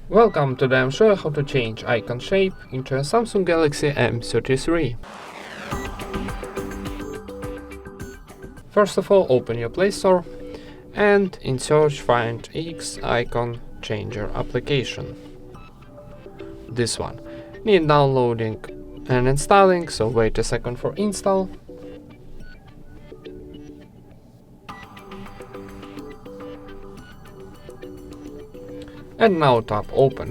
Welcome, today I'm showing how to change icon shape into a Samsung Galaxy M33. First of all, open your Play Store and in search find X icon changer application. This one. Need downloading and installing, so wait a second for install. And now tap open.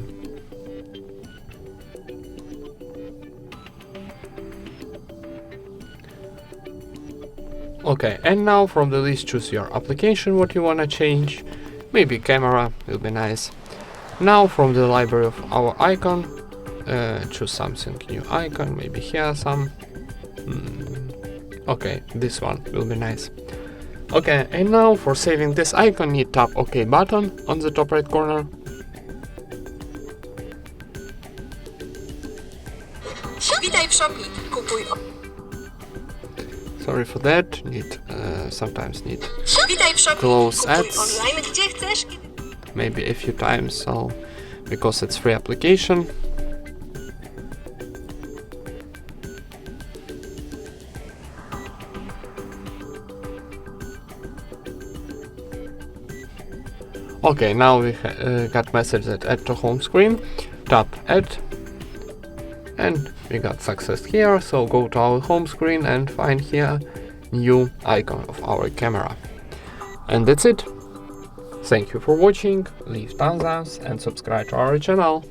Okay, and now from the list choose your application what you wanna change. Maybe camera will be nice. Now from the library of our icon, choose something new icon, maybe here some. Okay, this one will be nice. Okay, and now for saving this icon need tap OK button on the top right corner. Witaj w Shopee. Kupuj. Sorry for that. Need sometimes need Witaj w Shopee. close Kupuj ads. online gdzie chcesz. Maybe a few times, so because it's free application. Okay, now we got message that add to home screen. Tap add, and we got success here. So go to our home screen and find here new icon of our camera. And that's it. Thank you for watching. Leave thumbs up and subscribe to our channel.